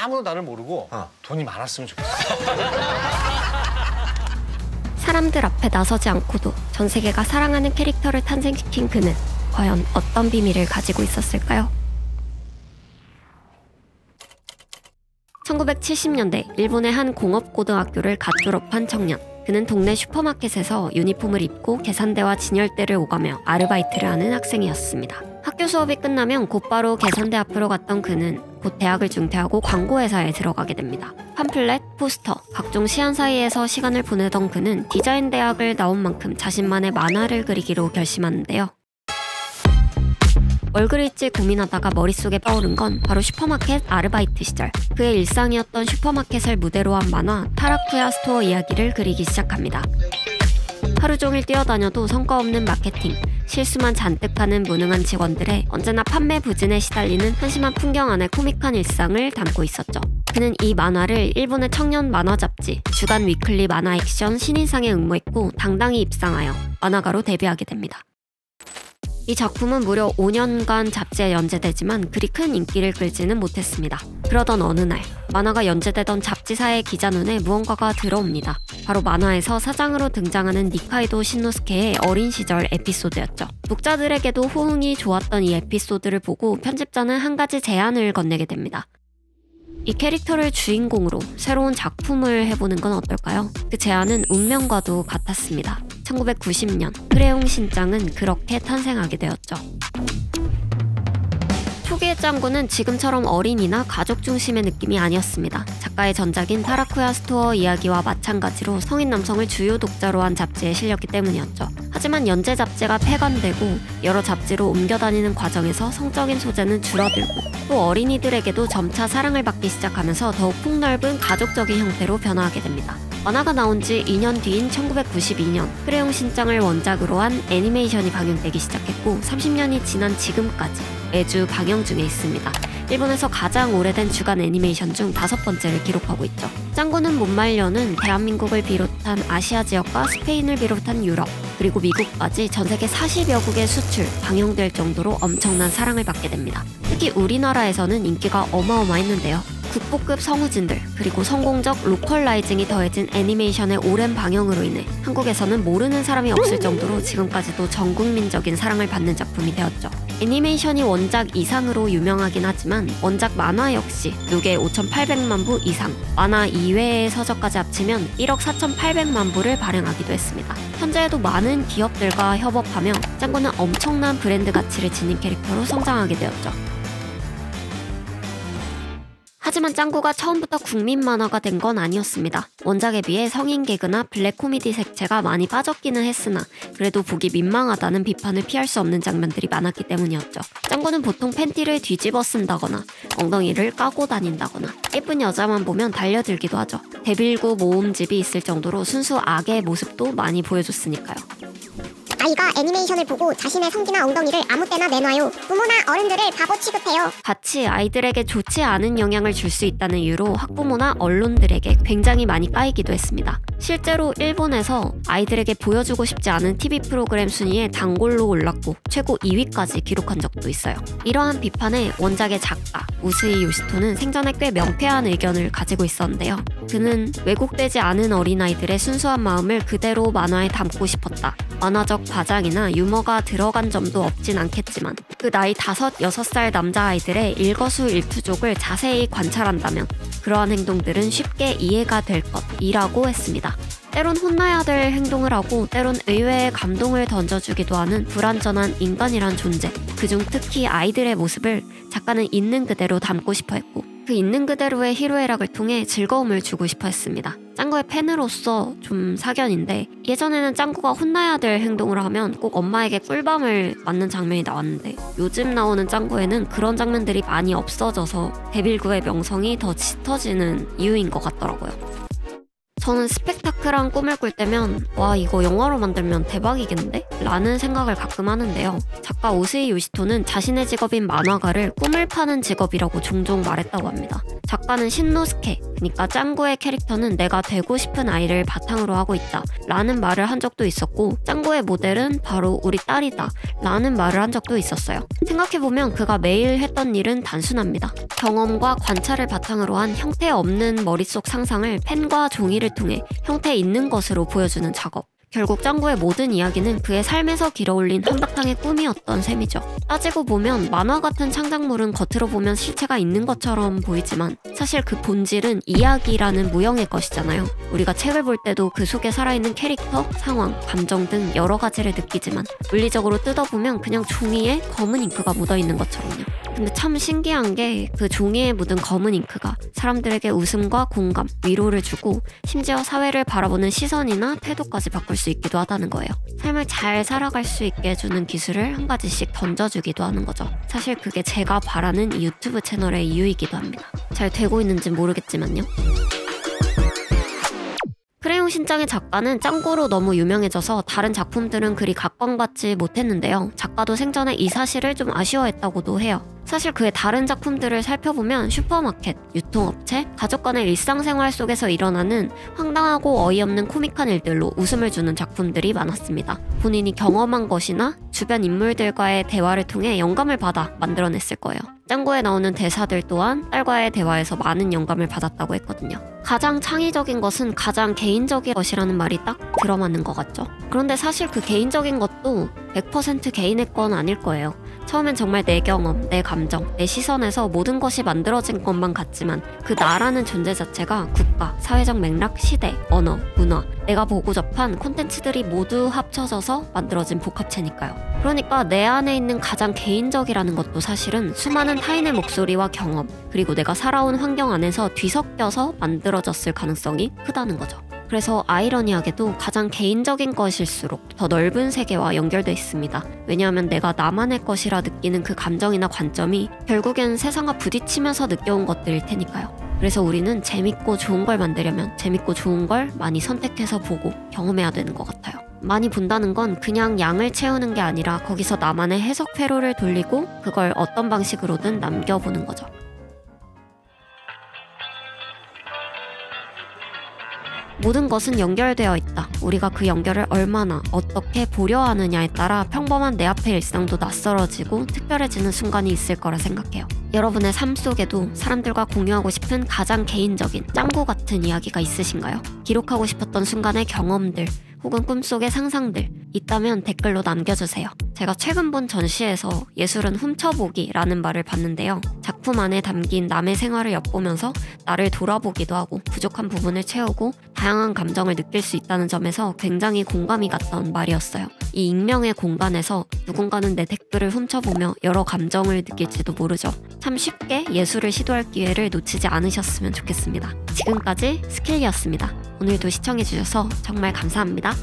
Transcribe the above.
아무도 나를 모르고 돈이 많았으면 좋겠어. 사람들 앞에 나서지 않고도 전 세계가 사랑하는 캐릭터를 탄생시킨 그는 과연 어떤 비밀을 가지고 있었을까요? 1970년대 일본의 한 공업고등학교를 갓 졸업한 청년. 그는 동네 슈퍼마켓에서 유니폼을 입고 계산대와 진열대를 오가며 아르바이트를 하는 학생이었습니다. 학교 수업이 끝나면 곧바로 계산대 앞으로 갔던 그는 곧 대학을 중퇴하고 광고회사에 들어가게 됩니다. 팜플렛, 포스터, 각종 시안 사이에서 시간을 보내던 그는 디자인 대학을 나온 만큼 자신만의 만화를 그리기로 결심하는데요. 뭘 그릴지 고민하다가 머릿속에 떠오른 건 바로 슈퍼마켓 아르바이트 시절. 그의 일상이었던 슈퍼마켓을 무대로 한 만화 타라쿠야 스토어 이야기를 그리기 시작합니다. 하루 종일 뛰어다녀도 성과 없는 마케팅, 실수만 잔뜩 하는 무능한 직원들의 언제나 판매 부진에 시달리는 한심한 풍경 안의 코믹한 일상을 담고 있었죠. 그는 이 만화를 일본의 청년 만화 잡지 주간 위클리 만화 액션 신인상에 응모했고 당당히 입상하여 만화가로 데뷔하게 됩니다. 이 작품은 무려 5년간 잡지에 연재되지만 그리 큰 인기를 끌지는 못했습니다. 그러던 어느 날 만화가 연재되던 잡지사의 기자 눈에 무언가가 들어옵니다. 바로 만화에서 사장으로 등장하는 니카이도 신노스케의 어린 시절 에피소드였죠. 독자들에게도 호응이 좋았던 이 에피소드를 보고 편집자는 한 가지 제안을 건네게 됩니다. 이 캐릭터를 주인공으로 새로운 작품을 해보는 건 어떨까요? 그 제안은 운명과도 같았습니다. 1990년 크레용 신짱은 그렇게 탄생하게 되었죠. 초기의 짱구는 지금처럼 어린이나 가족 중심의 느낌이 아니었습니다. 작가의 전작인 타라쿠야 스토어 이야기와 마찬가지로 성인 남성을 주요 독자로 한 잡지에 실렸기 때문이었죠. 하지만 연재 잡지가 폐간되고 여러 잡지로 옮겨다니는 과정에서 성적인 소재는 줄어들고 또 어린이들에게도 점차 사랑을 받기 시작하면서 더욱 폭넓은 가족적인 형태로 변화하게 됩니다. 만화가 나온 지 2년 뒤인 1992년 크레용 신짱을 원작으로 한 애니메이션이 방영되기 시작했고 30년이 지난 지금까지 매주 방영 중에 있습니다. 일본에서 가장 오래된 주간 애니메이션 중 5번째를 기록하고 있죠. 짱구는 못 말려는 대한민국을 비롯한 아시아 지역과 스페인을 비롯한 유럽 그리고 미국까지 전 세계 40여 국에 수출, 방영될 정도로 엄청난 사랑을 받게 됩니다. 특히 우리나라에서는 인기가 어마어마했는데요. 국보급 성우진들 그리고 성공적 로컬라이징이 더해진 애니메이션의 오랜 방영으로 인해 한국에서는 모르는 사람이 없을 정도로 지금까지도 전국민적인 사랑을 받는 작품이 되었죠. 애니메이션이 원작 이상으로 유명하긴 하지만 원작 만화 역시 누계 5,800만 부 이상, 만화 이외의 서적까지 합치면 1억 4,800만 부를 발행하기도 했습니다. 현재에도 많은 기업들과 협업하며 짱구는 엄청난 브랜드 가치를 지닌 캐릭터로 성장하게 되었죠. 하지만 짱구가 처음부터 국민 만화가 된 건 아니었습니다. 원작에 비해 성인 개그나 블랙 코미디 색채가 많이 빠졌기는 했으나 그래도 보기 민망하다는 비판을 피할 수 없는 장면들이 많았기 때문이었죠. 짱구는 보통 팬티를 뒤집어 쓴다거나 엉덩이를 까고 다닌다거나 예쁜 여자만 보면 달려들기도 하죠. 데빌고 모음집이 있을 정도로 순수 악의 모습도 많이 보여줬으니까요. 아이가 애니메이션을 보고 자신의 성기나 엉덩이를 아무 때나 내놔요. 부모나 어른들을 바보 취급해요. 같이 아이들에게 좋지 않은 영향을 줄 수 있다는 이유로 학부모나 언론들에게 굉장히 많이 까이기도 했습니다. 실제로 일본에서 아이들에게 보여주고 싶지 않은 TV 프로그램 순위에 단골로 올랐고 최고 2위까지 기록한 적도 있어요. 이러한 비판에 원작의 작가 우스이 요시토는 생전에 꽤 명쾌한 의견을 가지고 있었는데요. 그는 왜곡되지 않은 어린아이들의 순수한 마음을 그대로 만화에 담고 싶었다. 만화적 과장이나 유머가 들어간 점도 없진 않겠지만 그 나이 5, 6살 남자아이들의 일거수일투족을 자세히 관찰한다면 그러한 행동들은 쉽게 이해가 될 것이라고 했습니다. 때론 혼나야 될 행동을 하고 때론 의외의 감동을 던져주기도 하는 불완전한 인간이란 존재, 그중 특히 아이들의 모습을 작가는 있는 그대로 담고 싶어 했고 그 있는 그대로의 희로애락을 통해 즐거움을 주고 싶어 했습니다. 짱구의 팬으로서 좀 사견인데 예전에는 짱구가 혼나야 될 행동을 하면 꼭 엄마에게 꿀밤을 맞는 장면이 나왔는데 요즘 나오는 짱구에는 그런 장면들이 많이 없어져서 데빌구의 명성이 더 짙어지는 이유인 것 같더라고요. 저는 스펙타클한 꿈을 꿀 때면 와 이거 영화로 만들면 대박이겠는데? 라는 생각을 가끔 하는데요. 작가 우스이 요시토는 자신의 직업인 만화가를 꿈을 파는 직업이라고 종종 말했다고 합니다. 작가는 신노스케 그러니까 짱구의 캐릭터는 내가 되고 싶은 아이를 바탕으로 하고 있다 라는 말을 한 적도 있었고, 짱구의 모델은 바로 우리 딸이다 라는 말을 한 적도 있었어요. 생각해보면 그가 매일 했던 일은 단순합니다. 경험과 관찰을 바탕으로 한 형태 없는 머릿속 상상을 펜과 종이를 통해 형태 있는 것으로 보여주는 작업. 결국 짱구의 모든 이야기는 그의 삶에서 길어올린 한바탕의 꿈이었던 셈이죠. 따지고 보면 만화 같은 창작물은 겉으로 보면 실체가 있는 것처럼 보이지만 사실 그 본질은 이야기라는 무형의 것이잖아요. 우리가 책을 볼 때도 그 속에 살아있는 캐릭터, 상황, 감정 등 여러 가지를 느끼지만 물리적으로 뜯어보면 그냥 종이에 검은 잉크가 묻어있는 것처럼요. 근데 참 신기한 게 그 종이에 묻은 검은 잉크가 사람들에게 웃음과 공감, 위로를 주고 심지어 사회를 바라보는 시선이나 태도까지 바꿀 수 있기도 하다는 거예요. 삶을 잘 살아갈 수 있게 해주는 기술을 한 가지씩 던져주기도 하는 거죠. 사실 그게 제가 바라는 이 유튜브 채널의 이유이기도 합니다. 잘 되고 있는지는 모르겠지만요. 크레용 신짱의 작가는 짱구로 너무 유명해져서 다른 작품들은 그리 각광받지 못했는데요. 작가도 생전에 이 사실을 좀 아쉬워했다고도 해요. 사실 그의 다른 작품들을 살펴보면 슈퍼마켓, 유통업체, 가족 간의 일상생활 속에서 일어나는 황당하고 어이없는 코믹한 일들로 웃음을 주는 작품들이 많았습니다. 본인이 경험한 것이나 주변 인물들과의 대화를 통해 영감을 받아 만들어냈을 거예요. 짱구에 나오는 대사들 또한 딸과의 대화에서 많은 영감을 받았다고 했거든요. 가장 창의적인 것은 가장 개인적인 것이라는 말이 딱 들어맞는 것 같죠? 그런데 사실 그 개인적인 것도 100% 개인의 건 아닐 거예요. 처음엔 정말 내 경험, 내 감정, 내 시선에서 모든 것이 만들어진 것만 같지만 그 나라는 존재 자체가 국가, 사회적 맥락, 시대, 언어, 문화, 내가 보고 접한 콘텐츠들이 모두 합쳐져서 만들어진 복합체니까요. 그러니까 내 안에 있는 가장 개인적이라는 것도 사실은 수많은 타인의 목소리와 경험, 그리고 내가 살아온 환경 안에서 뒤섞여서 만들어졌을 가능성이 크다는 거죠. 그래서 아이러니하게도 가장 개인적인 것일수록 더 넓은 세계와 연결돼 있습니다. 왜냐하면 내가 나만의 것이라 느끼는 그 감정이나 관점이 결국엔 세상과 부딪히면서 느껴온 것들일 테니까요. 그래서 우리는 재밌고 좋은 걸 만들려면 재밌고 좋은 걸 많이 선택해서 보고 경험해야 되는 것 같아요. 많이 본다는 건 그냥 양을 채우는 게 아니라 거기서 나만의 해석 회로를 돌리고 그걸 어떤 방식으로든 남겨보는 거죠. 모든 것은 연결되어 있다. 우리가 그 연결을 얼마나 어떻게 보려 하느냐에 따라 평범한 내 앞의 일상도 낯설어지고 특별해지는 순간이 있을 거라 생각해요. 여러분의 삶 속에도 사람들과 공유하고 싶은 가장 개인적인 짱구 같은 이야기가 있으신가요? 기록하고 싶었던 순간의 경험들 혹은 꿈속의 상상들 있다면 댓글로 남겨주세요. 제가 최근 본 전시에서 예술은 훔쳐보기라는 말을 봤는데요. 작품 안에 담긴 남의 생활을 엿보면서 나를 돌아보기도 하고 부족한 부분을 채우고 다양한 감정을 느낄 수 있다는 점에서 굉장히 공감이 갔던 말이었어요. 이 익명의 공간에서 누군가는 내 댓글을 훔쳐보며 여러 감정을 느낄지도 모르죠. 참 쉽게 예술을 시도할 기회를 놓치지 않으셨으면 좋겠습니다. 지금까지 스킬리였습니다. 오늘도 시청해주셔서 정말 감사합니다.